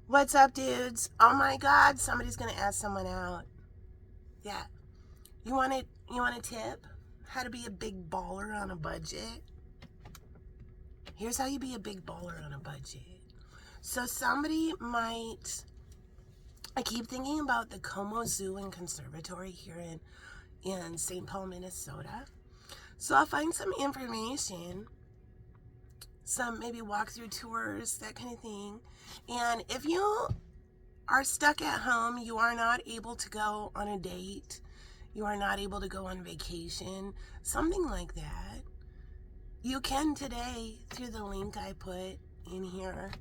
What's up, dudes? Oh my god, somebody's gonna ask someone out. Yeah. You want a tip? How to be a big baller on a budget? Here's how you be a big baller on a budget. So somebody might I keep thinking about the Como Zoo and Conservatory here in St. Paul, Minnesota. So I'll find some information, some maybe walkthrough tours, that kind of thing. And if you are stuck at home, you are not able to go on a date, you are not able to go on vacation, something like that, you can today through the link I put in here.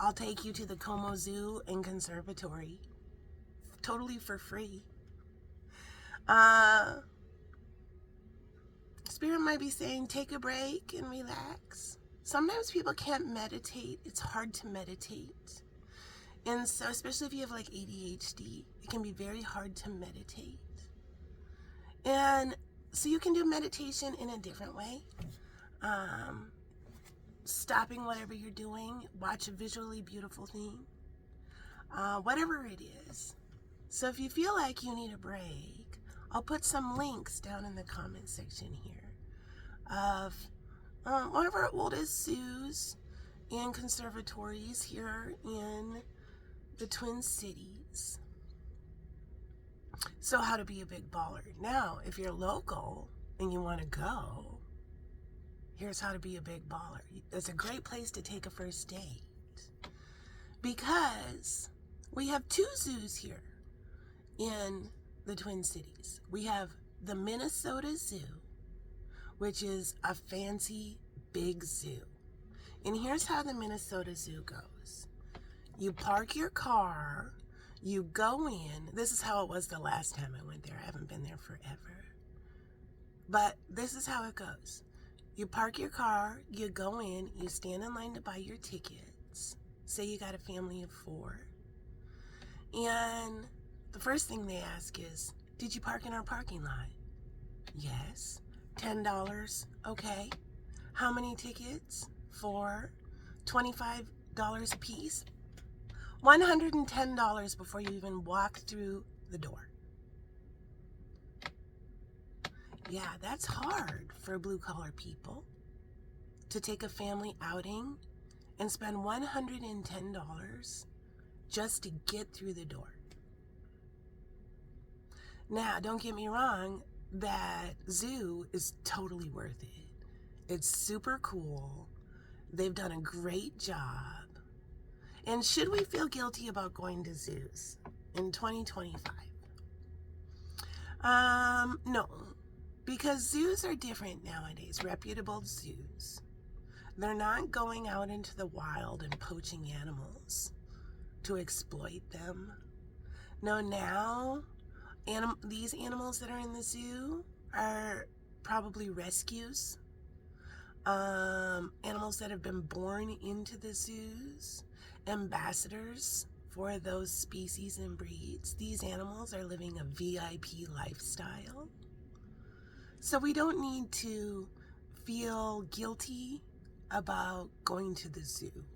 I'll take you to the Como Zoo and Conservatory totally for free. Spirit might be saying take a break and relax. Sometimes people can't meditate. It's hard to meditate. And so, especially if you have like ADHD, it can be very hard to meditate. And so you can do meditation in a different way. Stopping whatever you're doing, watch a visually beautiful thing, whatever it is. So if you feel like you need a break, I'll put some links down in the comment section here of one of our oldest zoos and conservatories here in the Twin Cities. So how to be a big baller. Now, if you're local and you want to go, here's how to be a big baller. It's a great place to take a first date because we have two zoos here in the Twin Cities. We have the Minnesota Zoo, which is a fancy big zoo. And here's how the Minnesota Zoo goes. You park your car, you go in. This is how it was the last time I went there. I haven't been there forever. But this is how it goes. You park your car, you go in, you stand in line to buy your tickets. Say you got a family of 4. And the first thing they ask is, did you park in our parking lot? Yes. $10. Okay. How many tickets? 4. $25 a piece. $110 before you even walk through the door. Yeah, that's hard for blue-collar people to take a family outing and spend $110 just to get through the door. Now, don't get me wrong, that zoo is totally worth it. It's super cool. They've done a great job. And should we feel guilty about going to zoos in 2025? No. Because zoos are different nowadays, reputable zoos. They're not going out into the wild and poaching animals to exploit them. No, now, these animals that are in the zoo are probably rescues. Animals that have been born into the zoos, ambassadors for those species and breeds. These animals are living a VIP lifestyle. So we don't need to feel guilty about going to the zoo.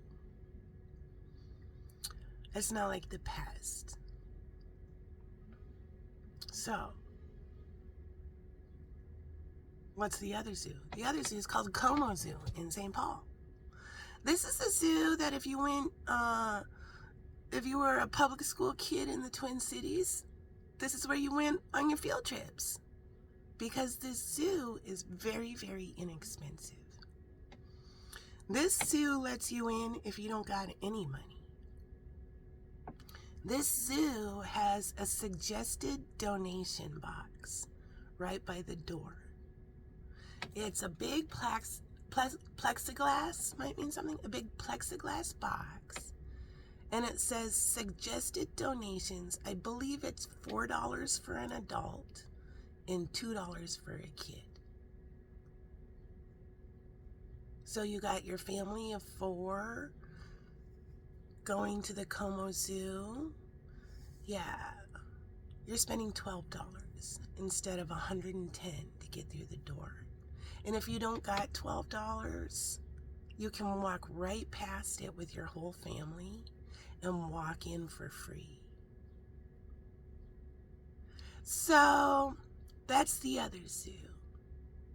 It's not like the past. So, what's the other zoo? The other zoo is called Como Zoo in St. Paul. This is a zoo that if you were a public school kid in the Twin Cities, this is where you went on your field trips. Because this zoo is very, very inexpensive. This zoo lets you in if you don't got any money. This zoo has a suggested donation box right by the door. It's a big plexiglass, might mean something, a big plexiglass box. And it says suggested donations. I believe it's $4 for an adult and $2 for a kid. So you got your family of 4 going to the Como Zoo. Yeah, you're spending $12 instead of $110 to get through the door. And if you don't got $12, you can walk right past it with your whole family and walk in for free. So that's the other zoo,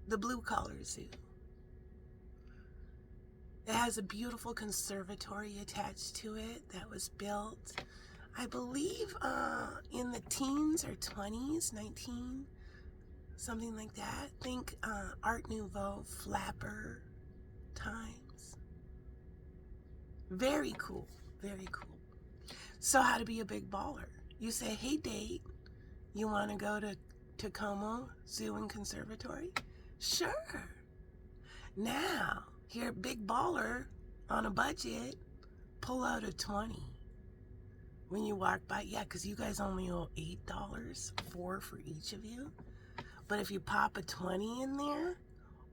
the blue collar zoo. It has a beautiful conservatory attached to it that was built, I believe, in the teens or 20s, 19, something like that. Think Art Nouveau, flapper times. Very cool, very cool. So how to be a big baller. You say, hey, date, you want to go to Tacoma Zoo and Conservatory? Sure. Now, here at Big Baller, on a budget, pull out a 20 when you walk by. Yeah, because you guys only owe $8, $4 for each of you. But if you pop a 20 in there,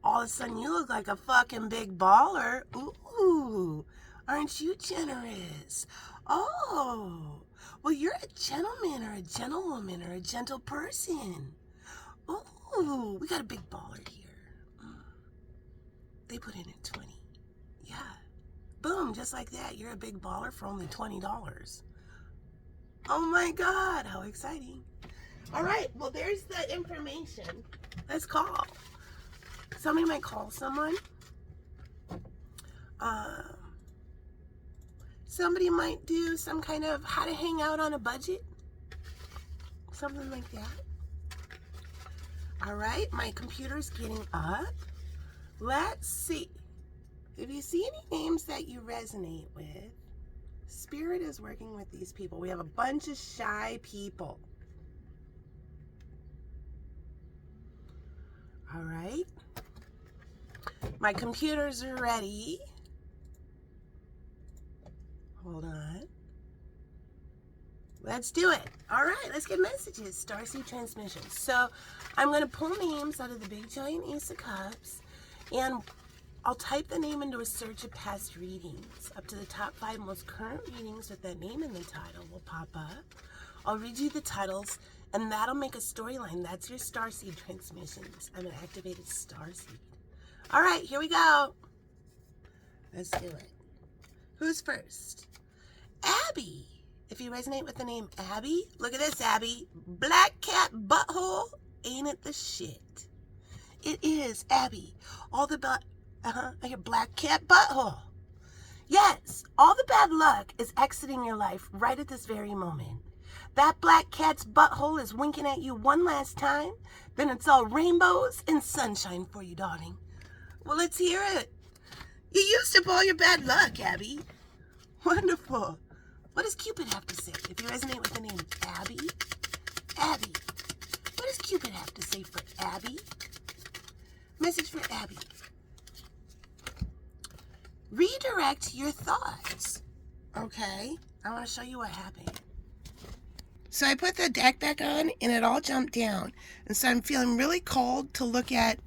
all of a sudden you look like a fucking big baller. Ooh, aren't you generous? Oh, well, you're a gentleman or a gentlewoman or a gentle person. Ooh, we got a big baller here. They put in a 20. Yeah. Boom, just like that. You're a big baller for only $20. Oh my God, how exciting. All right, well, there's the information. Let's call. Somebody might call someone. Somebody might do some kind of how to hang out on a budget. Something like that. All right, my computer's getting up. Let's see. If you see any names that you resonate with, Spirit is working with these people. We have a bunch of shy people. All right. My computers are ready. Hold on. Let's do it. All right, let's get messages. Starseed transmission. So I'm going to pull names out of the big giant Ace of Cups, and I'll type the name into a search of past readings. Up to the top 5 most current readings with that name in the title will pop up. I'll read you the titles, and that'll make a storyline. That's your Starseed transmissions. I'm an activated Starseed. All right, here we go. Let's do it. Who's first? Abby. If you resonate with the name Abby, look at this, Abby. Black cat butthole, ain't it the shit? It is, Abby. All the I hear black cat butthole. Yes, all the bad luck is exiting your life right at this very moment. That black cat's butthole is winking at you one last time, then it's all rainbows and sunshine for you, darling. Well, let's hear it. You used up all your bad luck, Abby. Wonderful. What does Cupid have to say? If you resonate with the name Abby, Abby. What does Cupid have to say for Abby? Message for Abby. Redirect your thoughts. Okay, I want to show you what happened. So I put the deck back on and it all jumped down. And so I'm feeling really cold to look at.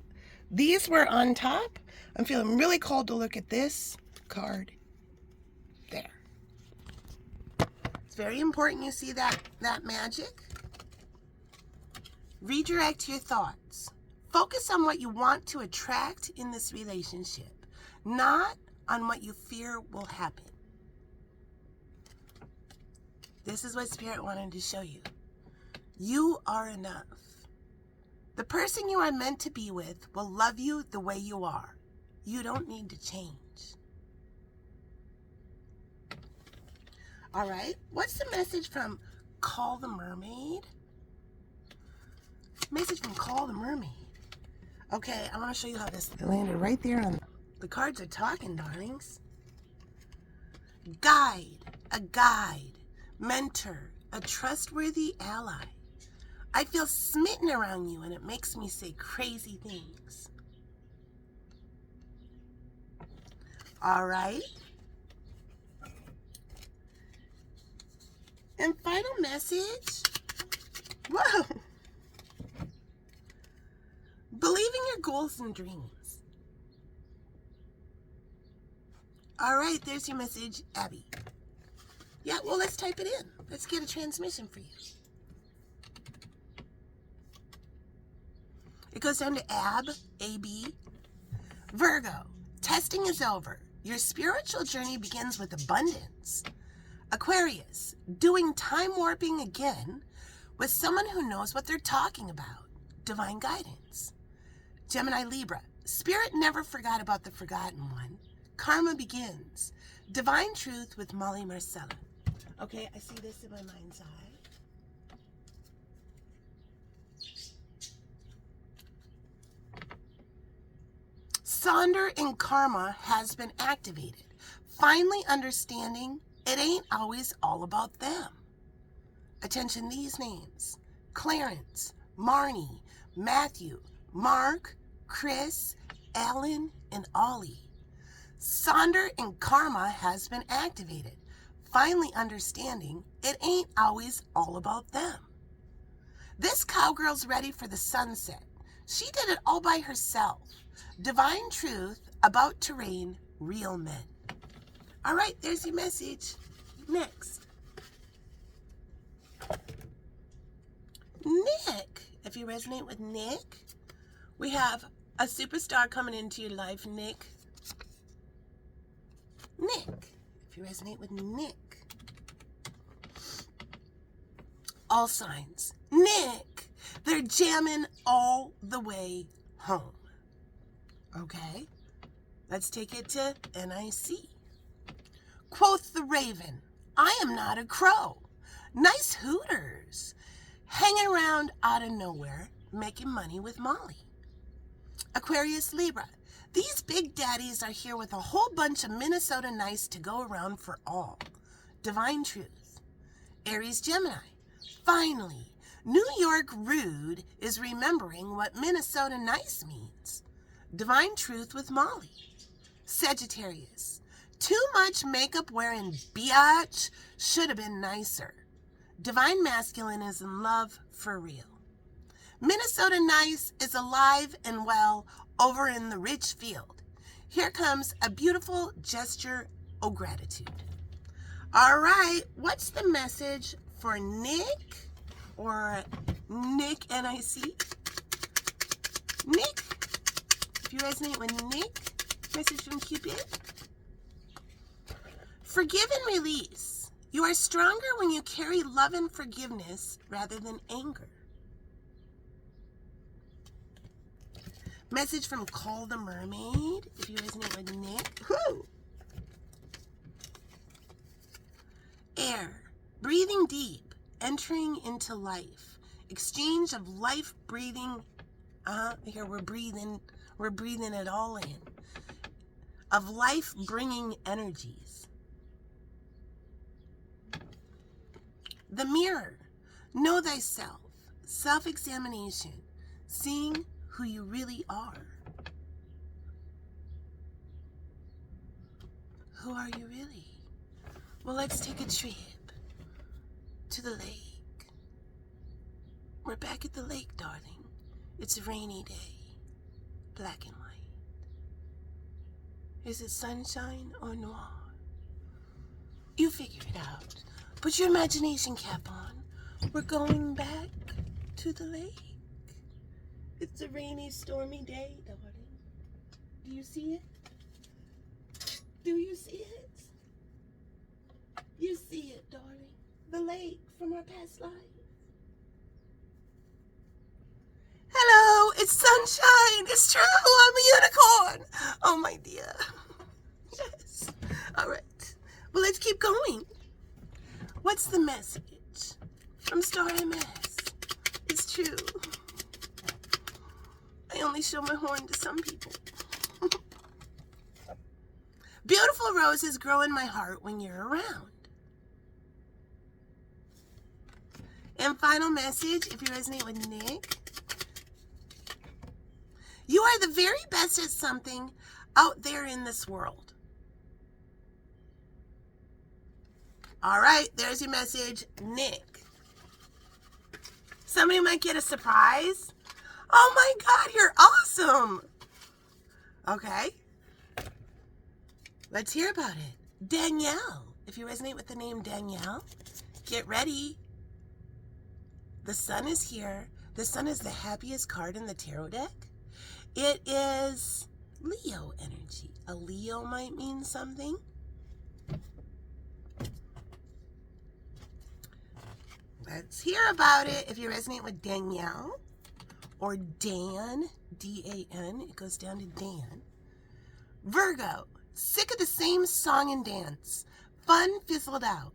These were on top. I'm feeling really cold to look at this card there. It's very important you see that magic. Redirect your thoughts. Focus on what you want to attract in this relationship, not on what you fear will happen. This is what Spirit wanted to show you. You are enough. The person you are meant to be with will love you the way you are. You don't need to change. All right, what's the message from Call the Mermaid? Message from Call the Mermaid. Okay, I want to show you how this landed right there on the cards are talking, darlings. A guide, mentor, a trustworthy ally. I feel smitten around you and it makes me say crazy things. All right. And final message. Whoa. Believe in your goals and dreams. All right, there's your message, Abby. Yeah, well, let's type it in. Let's get a transmission for you. It goes down to AB. Virgo, testing is over. Your spiritual journey begins with abundance. Aquarius, doing time warping again with someone who knows what they're talking about. Divine guidance. Gemini, Libra, spirit never forgot about the forgotten one. Karma begins. Divine truth with Molly Marcella. Okay, I see this in my mind's eye. Sonder in karma has been activated. Finally understanding it ain't always all about them. Attention these names: Clarence, Marnie, Matthew, Mark, Chris, Alan, and Ollie. Sonder in karma has been activated. Finally understanding it ain't always all about them. This cowgirl's ready for the sunset. She did it all by herself. Divine truth about to rain real men. All right, there's your message. Next. Nick. If you resonate with Nick, we have a superstar coming into your life, Nick. Nick. If you resonate with Nick. All signs. Nick. They're jamming all the way home. Okay, let's take it to NIC. Quoth the raven, I am not a crow. Nice hooters. Hanging around out of nowhere, making money with Molly. Aquarius, Libra, these big daddies are here with a whole bunch of Minnesota nice to go around for all. Divine truth. Aries, Gemini, finally, New York rude is remembering what Minnesota nice means. Divine truth with Molly. Sagittarius, too much makeup wearing biatch should have been nicer. Divine masculine is in love for real. Minnesota nice is alive and well over in the rich field. Here comes a beautiful gesture of gratitude. All right, what's the message for Nick or Nick NIC? Nick. If you resonate with Nick, message from Cupid. Forgive and release. You are stronger when you carry love and forgiveness rather than anger. Message from Call the Mermaid. If you resonate with Nick. Woo! Air. Breathing deep. Entering into life. Exchange of life breathing. Here we're breathing it all in. Of life-bringing energies. The mirror. Know thyself. Self-examination. Seeing who you really are. Who are you really? Well, let's take a trip to the lake. We're back at the lake, darling. It's a rainy day. Black and white. Is it sunshine or noir? You figure it out. Put your imagination cap on. We're going back to the lake. It's a rainy, stormy day, darling. Do you see it? Do you see it? You see it, darling. The lake from our past life. Hello, it's sunshine. It's true. I'm a unicorn. Oh, my dear. Yes. All right. Well, let's keep going. What's the message from Star MS? It's true. I only show my horn to some people. Beautiful roses grow in my heart when you're around. And final message, if you resonate with Nick. You are the very best at something out there in this world. All right, there's your message, Nick. Somebody might get a surprise. Oh my God, you're awesome. Okay. Let's hear about it. Danielle. If you resonate with the name Danielle, get ready. The sun is here. The sun is the happiest card in the tarot deck. It is Leo energy. A Leo might mean something. Let's hear about it. If you resonate with Danielle or Dan, D-A-N, it goes down to Dan. Virgo, sick of the same song and dance. Fun fizzled out.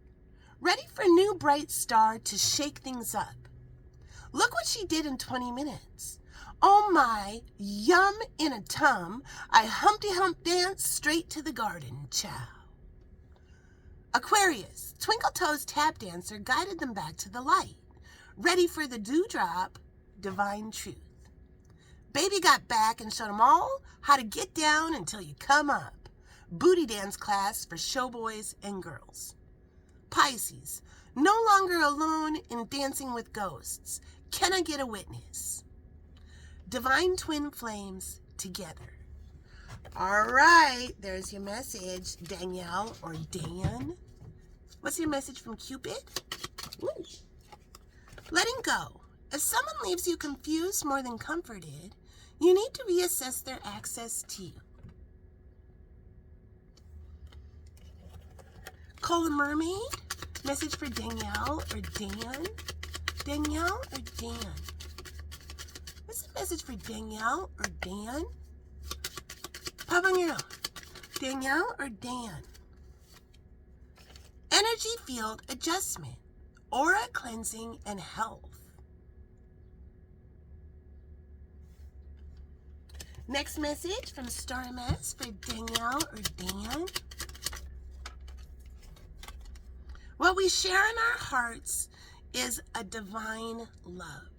Ready for a new bright star to shake things up. Look what she did in 20 minutes. Oh my, yum in a tum, I Humpty Hump dance straight to the garden, chow. Aquarius, Twinkle Toes tap dancer guided them back to the light. Ready for the dewdrop, divine truth. Baby got back and showed them all how to get down until you come up. Booty dance class for showboys and girls. Pisces, no longer alone in dancing with ghosts. Can I get a witness? Divine twin flames together. All right, there's your message, Danielle or Dan. What's your message from Cupid? Ooh. Letting go. If someone leaves you confused more than comforted, you need to reassess their access to you. Call the Mermaid. Message for Danielle or Dan. Danielle or Dan? What's the message for Danielle or Dan? Pop on your own. Danielle or Dan? Energy field adjustment, aura cleansing, and health. Next message from Star MS for Danielle or Dan. What we share in our hearts is a divine love.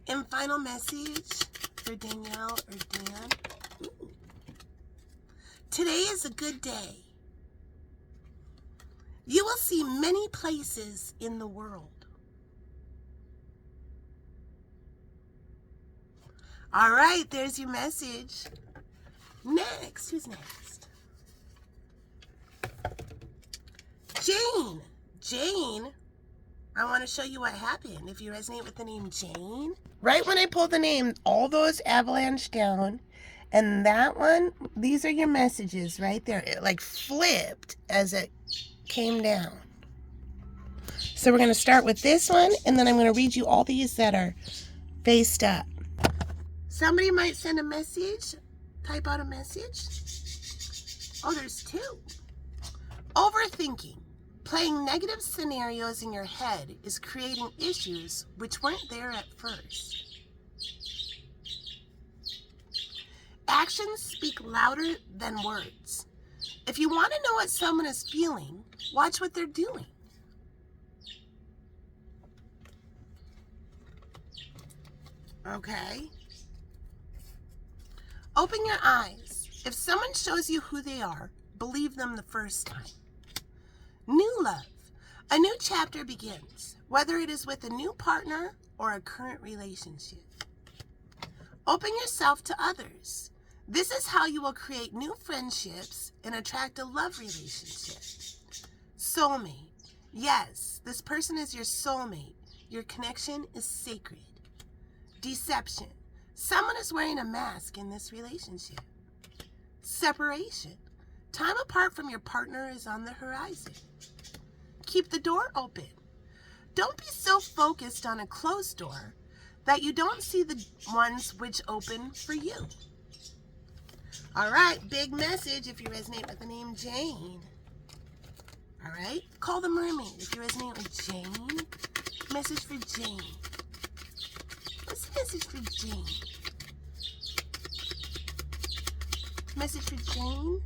And final message for Danielle or Dan. Ooh. Today is a good day. You will see many places in the world. All right, there's your message. Next, who's next? Jane. Jane, I want to show you what happened. If you resonate with the name Jane. Right when I pulled the name, all those avalanched down. And that one, these are your messages right there. It like flipped as it came down. So we're going to start with this one, and then I'm going to read you all these that are faced up. Somebody might send a message, type out a message. Oh, there's two. Overthinking. Playing negative scenarios in your head is creating issues which weren't there at first. Actions speak louder than words. If you want to know what someone is feeling, watch what they're doing. Okay? Open your eyes. If someone shows you who they are, believe them the first time. New love. A new chapter begins, whether it is with a new partner or a current relationship. Open yourself to others. This is how you will create new friendships and attract a love relationship. Soulmate. Yes, this person is your soulmate. Your connection is sacred. Deception. Someone is wearing a mask in this relationship. Separation. Time apart from your partner is on the horizon. Keep the door open. Don't be so focused on a closed door that you don't see the ones which open for you. All right, big message if you resonate with the name Jane. All right, call the Mermaid if you resonate with Jane. Message for Jane. What's the message for Jane? Message for Jane.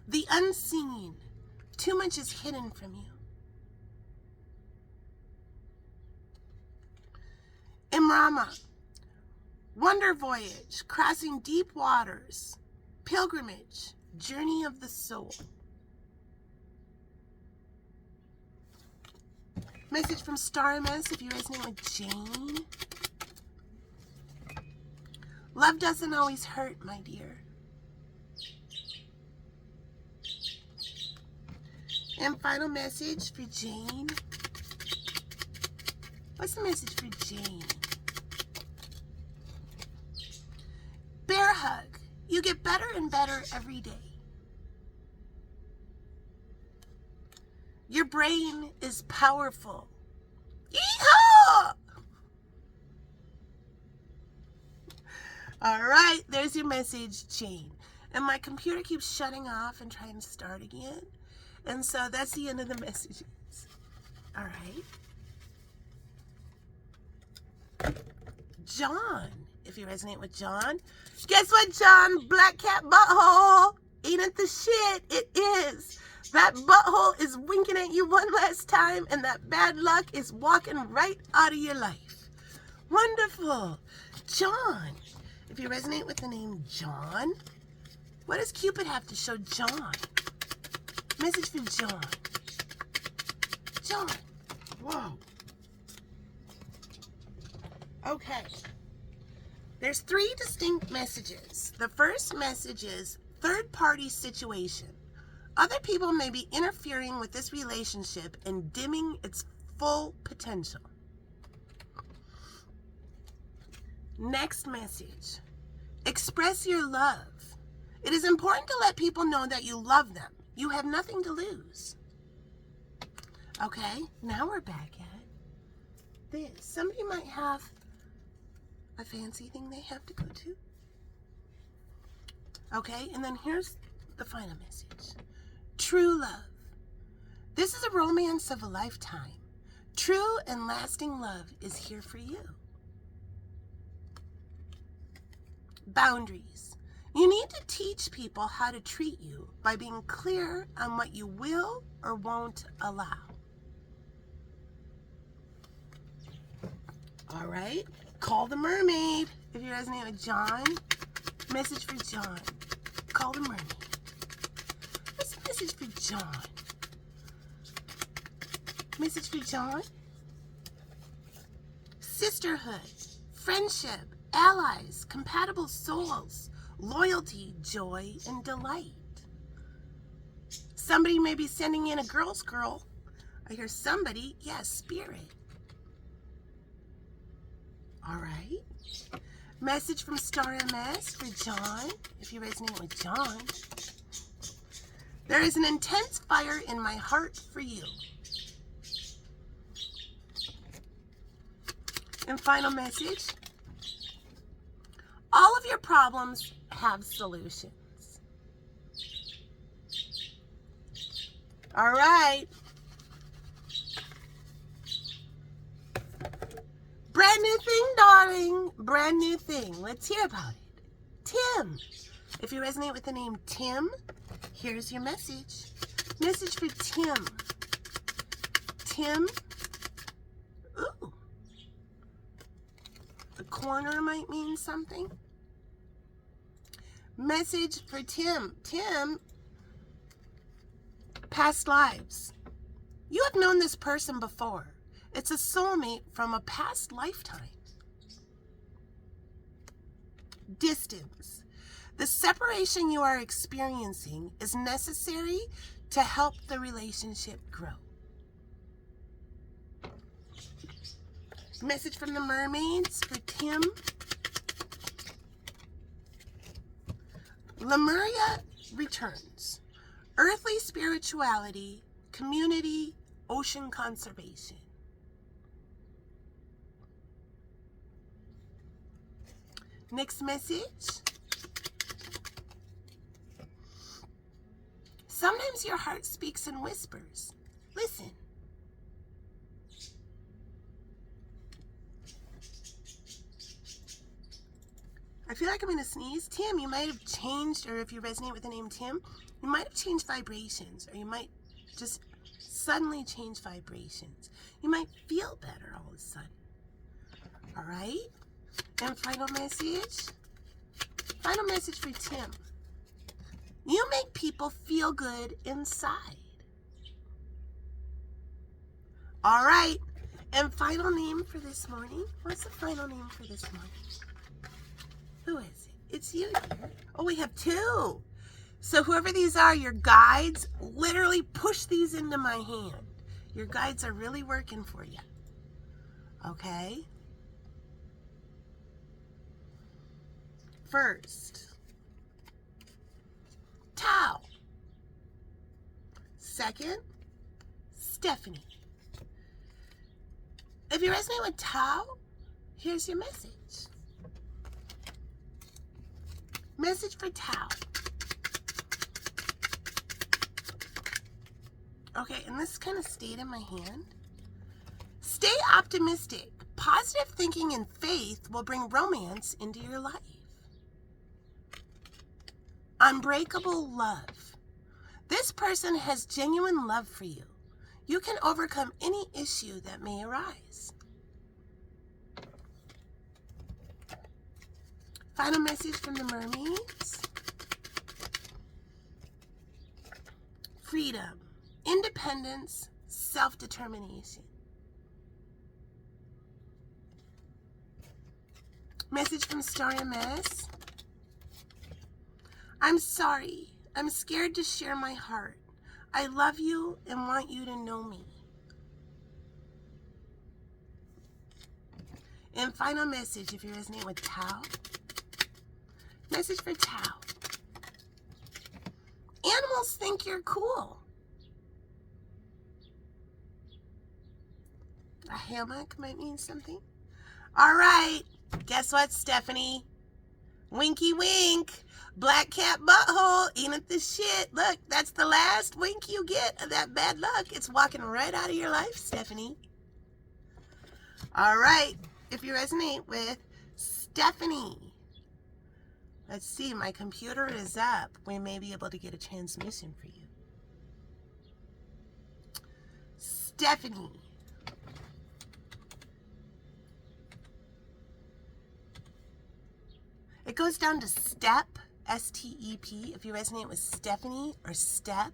The unseen. Too much is hidden from you. Imrama. Wonder voyage. Crossing deep waters. Pilgrimage. Journey of the soul. Message from Star MS if you resonate with Jane. Love doesn't always hurt, my dear. And final message for Jane. What's the message for Jane? Bear hug. You get better and better every day. Your brain is powerful. Yeehaw! All right, there's your message, Jane. And my computer keeps shutting off and trying to start again. And so that's the end of the messages. All right. John. If you resonate with John, guess what, John? Black cat butthole. Ain't it the shit? It is. That butthole is winking at you one last time, and that bad luck is walking right out of your life. Wonderful. John. If you resonate with the name John, what does Cupid have to show John? Message for John. John. Whoa. Okay. There's 3 distinct messages. The first message is third-party situation. Other people may be interfering with this relationship and dimming its full potential. Next message. Express your love. It is important to let people know that you love them. You have nothing to lose. Okay, now we're back at this. Somebody might have a fancy thing they have to go to. Okay, and then here's the final message. True love. This is a romance of a lifetime. True and lasting love is here for you. Boundaries. You need to teach people how to treat you by being clear on what you will or won't allow. All right. Call the mermaid. If you resonate with John, message for John. Call the mermaid. What's the message for John? Message for John. Sisterhood, friendship, allies, compatible souls, loyalty, joy, and delight. Somebody may be sending in a girl's girl. I hear somebody, yes, spirit. All right. Message from Star MS for John. If you resonate with John. There is an intense fire in my heart for you. And final message. All of your problems have solutions. All right. Brand new thing, darling. Brand new thing. Let's hear about it. Tim. If you resonate with the name Tim, here's your message. Message for Tim. Tim. Ooh. The corner might mean something. Message for Tim. Tim. Past lives. You have known this person before. It's a soulmate from a past lifetime. Distance. The separation you are experiencing is necessary to help the relationship grow. Message from the mermaids for Tim. Lemuria returns. Earthly spirituality, community, ocean conservation. Next message. Sometimes your heart speaks in whispers. Listen. I feel like I'm going to sneeze. Tim, you might have changed, or if you resonate with the name Tim, you might have changed vibrations, or you might just suddenly change vibrations. You might feel better all of a sudden. All right? And final message. Final message for Tim. You make people feel good inside. All right. And final name for this morning. What's the final name for this morning? Who is it? It's you here. Oh, we have 2. So whoever these are, your guides, literally push these into my hand. Your guides are really working for you. Okay? First, Tao. Second, Stephanie. If you resonate with Tao, here's your message. Message for Tao. Okay, and this kind of stayed in my hand. Stay optimistic. Positive thinking and faith will bring romance into your life. Unbreakable love. This person has genuine love for you. You can overcome any issue that may arise. Final message from the mermaids. Freedom, independence, self-determination. Message from Star MS. I'm sorry. I'm scared to share my heart. I love you and want you to know me. And final message, if you resonate with Tao. Message for Tao. Animals think you're cool. A hammock might mean something. All right. Guess what, Stephanie? Winky wink. Black cat butthole. Ain't it the shit? Look, that's the last wink you get of that bad luck. It's walking right out of your life, Stephanie. All right. If you resonate with Stephanie. Let's see. My computer is up. We may be able to get a transmission for you. Stephanie. It goes down to step, S-T-E-P, if you resonate with Stephanie or step.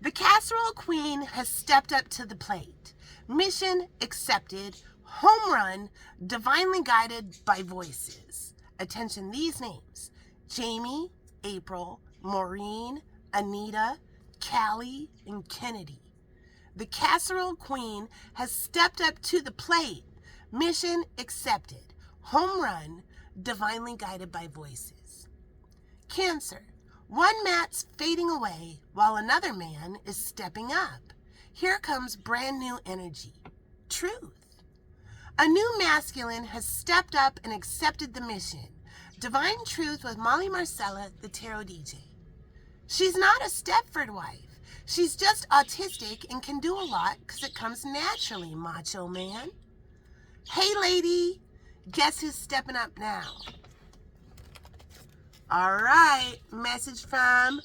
The casserole queen has stepped up to the plate. Mission accepted, home run, divinely guided by voices. Attention, these names: Jamie, April, Maureen, Anita, Callie, and Kennedy. The casserole queen has stepped up to the plate. Mission accepted. Home run, divinely guided by voices. Cancer. One mat's fading away while another man is stepping up. Here comes brand new energy. Truth. A new masculine has stepped up and accepted the mission. Divine Truth with Molly Marcella, the Tarot DJ. She's not a Stepford wife. She's just autistic and can do a lot because it comes naturally, macho man. Hey, lady, guess who's stepping up now? All right, message from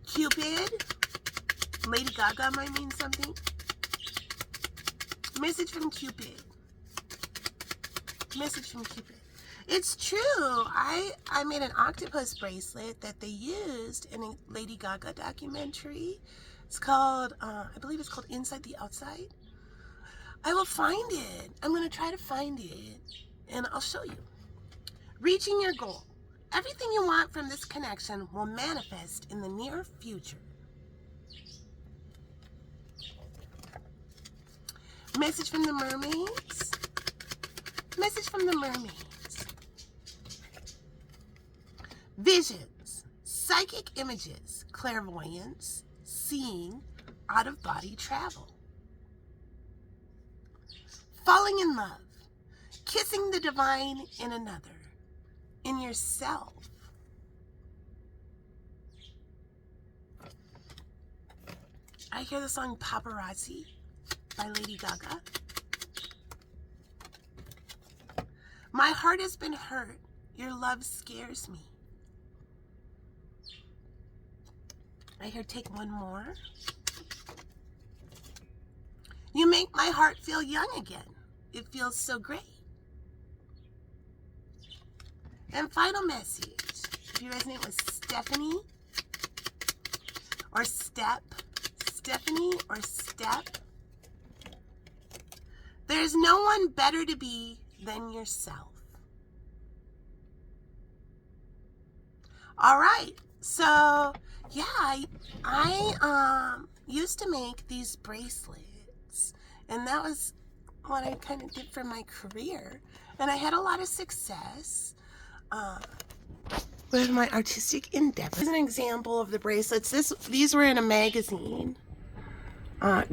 Cupid. Lady Gaga might mean something. Message from Cupid. Message from Cupid. It's true. I made an octopus bracelet that they used in a Lady Gaga documentary. It's called, I believe it's called Inside the Outside. I will find it. I'm going to try to find it, and I'll show you. Reaching your goal. Everything you want from this connection will manifest in the near future. Message from the mermaids. Message from the mermaids. Visions, psychic images, clairvoyance, seeing, out-of-body travel. Falling in love, kissing the divine in another, in yourself. I hear the song Paparazzi by Lady Gaga. My heart has been hurt. Your love scares me. I hear take one more. You make my heart feel young again. It feels so great. And final message, if you resonate with Stephanie or Step, Stephanie or Step, there's no one better to be than yourself. All right, so yeah, I used to make these bracelets, And that was what I kind of did for my career. And I had a lot of success with my artistic endeavors. Here's an example of the bracelets. These were in a magazine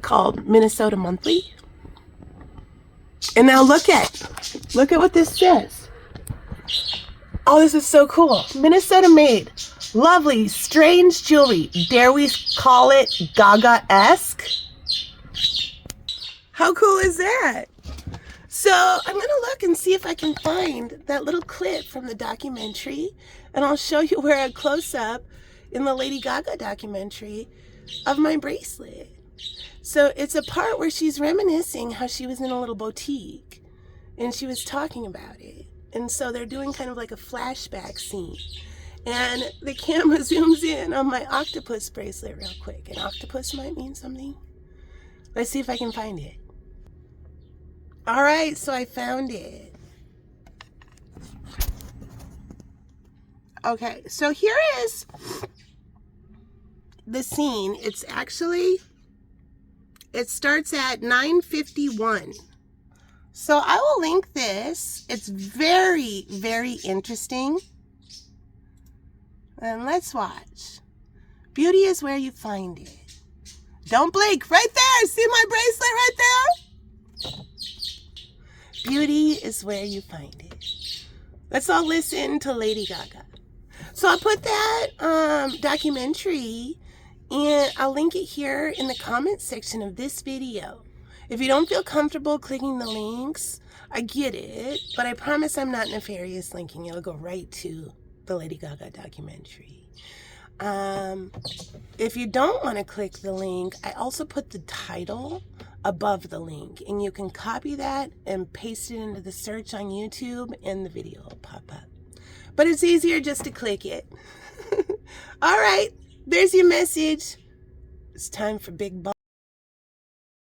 called Minnesota Monthly. And now look at what this says. Oh, this is so cool. Minnesota made. Lovely, strange jewelry. Dare we call it Gaga-esque? How cool is that? So I'm going to look and see if I can find that little clip from the documentary. And I'll show you where a close-up in the Lady Gaga documentary of my bracelet. So it's a part where she's reminiscing how she was in a little boutique. And she was talking about it. And so they're doing kind of like a flashback scene. And the camera zooms in on my octopus bracelet real quick. And octopus might mean something. Let's see if I can find it. All right, so I found it. Okay, so here is the scene. It starts at 9:51. So I will link this. It's very, very interesting. And let's watch. Beauty is where you find it. Don't blink. Right there. See my bracelet right there? Beauty is where you find it. Let's all listen to Lady Gaga. So I put that documentary, and I'll link it here in the comment section of this video. If you don't feel comfortable clicking the links, I get it, but I promise I'm not nefarious linking. It'll go right to the Lady Gaga documentary. If you don't want to click the link, I also put the title above the link, and you can copy that and paste it into the search on YouTube, and the video will pop up. But it's easier just to click it. All right, there's your message. It's time for Big Ball.